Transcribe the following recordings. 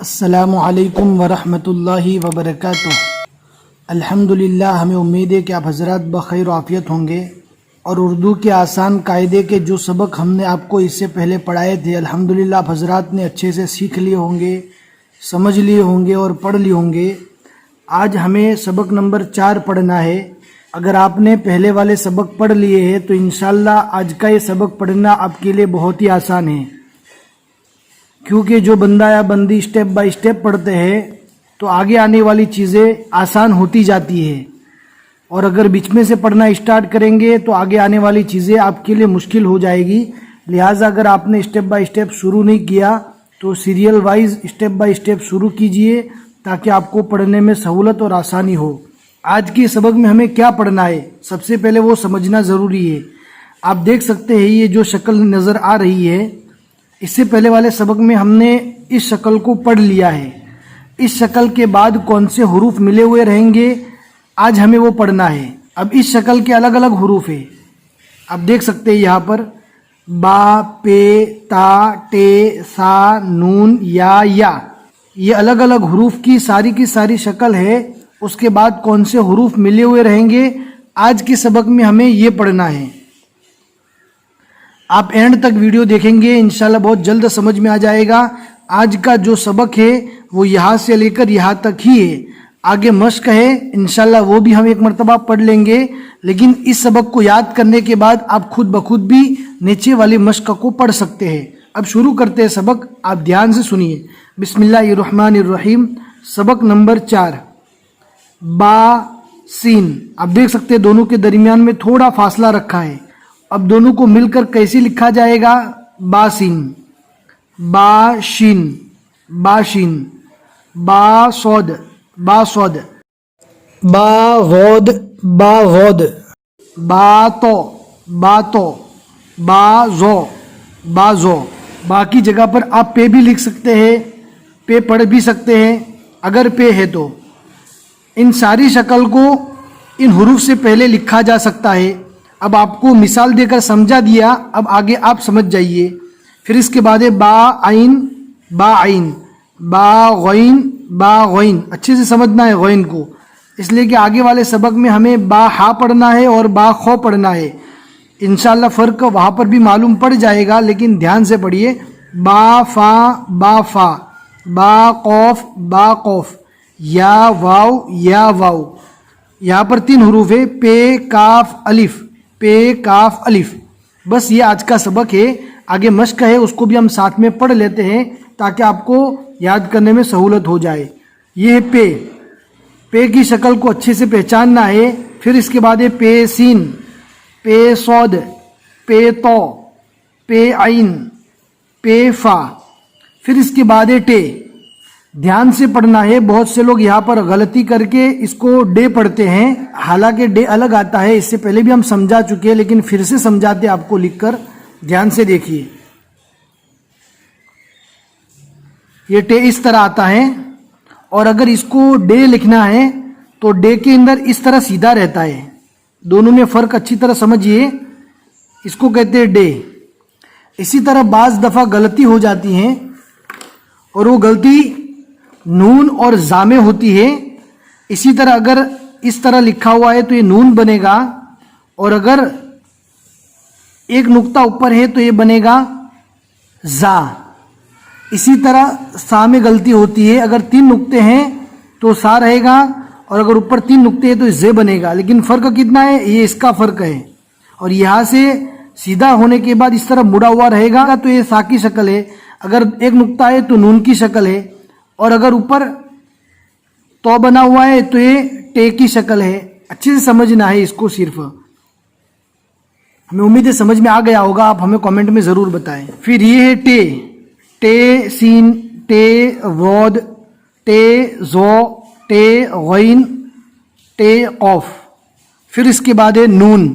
السلام علیکم ورحمۃ اللہ وبرکاتہ۔ الحمدللہ، ہمیں امید ہے کہ آپ حضرات بخیر و عافیت ہوں گے، اور اردو کے آسان قاعدے کے جو سبق ہم نے آپ کو اس سے پہلے پڑھائے تھے الحمدللہ آپ حضرات نے اچھے سے سیکھ لیے ہوں گے، سمجھ لیے ہوں گے اور پڑھ لیے ہوں گے۔ آج ہمیں سبق نمبر 4 پڑھنا ہے۔ اگر آپ نے پہلے والے سبق پڑھ لیے ہیں تو انشاءاللہ آج کا یہ سبق پڑھنا آپ کے لیے بہت ہی آسان ہے، کیونکہ جو بندہ یا بندی اسٹیپ بائی اسٹیپ پڑھتے ہیں تو آگے آنے والی چیزیں آسان ہوتی جاتی ہے، اور اگر بیچ میں سے پڑھنا اسٹارٹ کریں گے تو آگے آنے والی چیزیں آپ کے لیے مشکل ہو جائے گی۔ لہٰذا اگر آپ نے اسٹیپ بائی اسٹیپ شروع نہیں کیا تو serial wise step by step شروع کیجئے تاکہ آپ کو پڑھنے میں سہولت اور آسانی ہو۔ آج کے سبق میں ہمیں کیا پڑھنا ہے، سب سے پہلے وہ سمجھنا ضروری ہے۔ آپ دیکھ سکتے ہیں یہ جو شکل نظر آ رہی ہے، اس سے پہلے والے سبق میں ہم نے اس شکل کو پڑھ لیا ہے۔ اس شکل کے بعد کون سے حروف ملے ہوئے رہیں گے آج ہمیں وہ پڑھنا ہے۔ اب اس شکل کے الگ الگ حروف ہیں، آپ دیکھ سکتے ہیں یہاں پر با، پے، تا، ٹے، سا، نون، یا۔ یہ الگ الگ حروف کی ساری شکل ہے۔ اس کے بعد کون سے حروف ملے ہوئے رہیں گے آج کے سبق میں ہمیں یہ پڑھنا ہے۔ آپ اینڈ تک ویڈیو دیکھیں گے انشاءاللہ بہت جلد سمجھ میں آ جائے گا۔ آج کا جو سبق ہے وہ یہاں سے لے کر یہاں تک ہی ہے، آگے مشق ہے انشاءاللہ وہ بھی ہم ایک مرتبہ پڑھ لیں گے، لیکن اس سبق کو یاد کرنے کے بعد آپ خود بخود بھی نیچے والی مشق کو پڑھ سکتے ہیں۔ اب شروع کرتے ہیں سبق، آپ دھیان سے سنیے۔ بسم اللہ الرحمن الرحیم۔ سبق نمبر 4، با، سین۔ آپ دیکھ سکتے ہیں دونوں کے درمیان میں تھوڑا فاصلہ رکھا ہے۔ اب دونوں کو مل کر کیسے لکھا جائے گا؟ با سین، با شین، با شین، با صاد، با صاد، با غود، با غود، با تو، با تو، با زو، با زو۔ باقی جگہ پر آپ پے بھی لکھ سکتے ہیں، پے پڑھ بھی سکتے ہیں اگر پے ہے تو۔ ان ساری شکل کو ان حروف سے پہلے لکھا جا سکتا ہے۔ اب آپ کو مثال دے کر سمجھا دیا، اب آگے آپ سمجھ جائیے۔ پھر اس کے بعد ہے با عین، با عین، با غین، با غین۔ اچھے سے سمجھنا ہے غین کو، اس لیے کہ آگے والے سبق میں ہمیں با ہا پڑھنا ہے اور با خو پڑھنا ہے۔ انشاءاللہ فرق وہاں پر بھی معلوم پڑ جائے گا، لیکن دھیان سے پڑھیے۔ با فا، با فا، با قوف، با قوف، یا واو، یا واو۔ یہاں پر 3 حروف ہے، پے، کاف، الف، پے، کاف، الف۔ بس یہ آج کا سبق ہے، آگے مشق ہے اس کو بھی ہم ساتھ میں پڑھ لیتے ہیں تاکہ آپ کو یاد کرنے میں سہولت ہو جائے۔ یہ ہے پے، پے کی شکل کو اچھے سے پہچاننا ہے۔ پھر اس کے بعد ہے پے سین، پے صاد، پے تو، پے عین، پے فا۔ پھر اس کے بعد ہے ٹے۔ دھیان سے پڑھنا ہے، بہت سے لوگ یہاں پر غلطی کر کے اس کو ڈے پڑھتے ہیں، حالانکہ ڈے الگ آتا ہے، اس سے پہلے بھی ہم سمجھا چکے ہیں لیکن پھر سے سمجھاتے آپ کو لکھ کر، دھیان سے دیکھیے۔ یہ ٹے اس طرح آتا ہے، اور اگر اس کو ڈے لکھنا ہے تو ڈے کے اندر اس طرح سیدھا رہتا ہے۔ دونوں میں فرق اچھی طرح سمجھیے، اس کو کہتے ہیں ڈے۔ اسی طرح بعض دفعہ غلطی ہو جاتی ہیں، اور وہ غلطی نون اور زا میں ہوتی ہے۔ اسی طرح اگر اس طرح لکھا ہوا ہے تو یہ نون بنے گا، اور اگر ایک نقطہ اوپر ہے تو یہ بنے گا زا۔ اسی طرح سا میں غلطی ہوتی ہے، اگر 3 نقطے ہیں تو سا رہے گا، اور اگر اوپر 3 نقطے ہیں تو زے بنے گا، لیکن فرق کتنا ہے؟ یہ اس کا فرق ہے۔ اور یہاں سے سیدھا ہونے کے بعد اس طرح مڑا ہوا رہے گا تو یہ سا کی شکل ہے، اگر ایک نقطہ ہے تو نون کی شکل ہے، اور اگر اوپر تو بنا ہوا ہے تو یہ ٹے کی شکل ہے۔ اچھے سے سمجھنا ہے اس کو، صرف ہمیں امید ہے سمجھ میں آ گیا ہوگا، آپ ہمیں کامنٹ میں ضرور بتائیں۔ پھر یہ ہے ٹے، ٹے سین، ٹے وود، ٹے زو، ٹے غین، ٹے قوف۔ پھر اس کے بعد ہے نون۔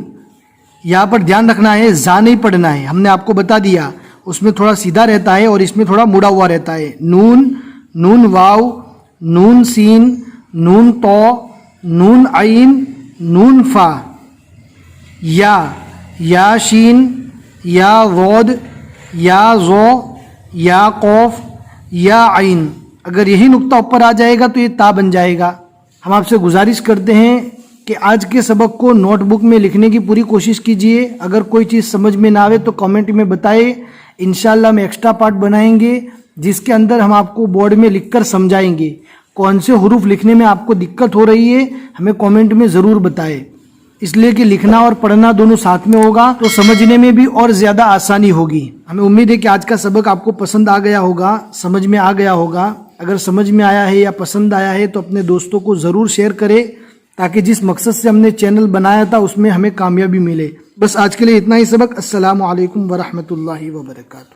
یہاں پر دھیان رکھنا ہے، زا نہیں پڑھنا ہے، ہم نے آپ کو بتا دیا، اس میں تھوڑا سیدھا رہتا ہے اور اس میں تھوڑا مڑا ہوا رہتا ہے۔ نون، نون واو، نون سین، نون تو، نون عین، نون فا۔ یا شین، یا وود، یا زو، یا قوف، یا عین۔ اگر یہی نقطہ اوپر آ جائے گا تو یہ تا بن جائے گا. ہم آپ سے گزارش کرتے ہیں کہ آج کے سبق کو نوٹ بک میں لکھنے کی پوری کوشش کیجئے. اگر کوئی چیز سمجھ میں نہ آئے تو کامنٹ میں بتائے. انشاءاللہ ہم ایکسٹرا پارٹ بنائیں گے جس کے اندر ہم آپ کو بورڈ میں لکھ کر سمجھائیں گے. کون سے حروف لکھنے میں آپ کو دقت ہو رہی ہے ہمیں کامنٹ میں ضرور بتائے، اس لیے کہ لکھنا اور پڑھنا دونوں ساتھ میں ہوگا تو سمجھنے میں بھی اور زیادہ آسانی ہوگی. ہمیں امید ہے کہ آج کا سبق آپ کو پسند آ گیا ہوگا، سمجھ میں آ گیا ہوگا. اگر سمجھ میں آیا ہے یا پسند آیا ہے تو اپنے دوستوں کو ضرور شیئر کرے تاکہ جس مقصد سے ہم نے چینل بنایا تھا اس میں ہمیں کامیابی ملے. بس آج کے لیے اتنا ہی سبق. السلام علیکم ورحمۃ اللہ وبرکاتہ.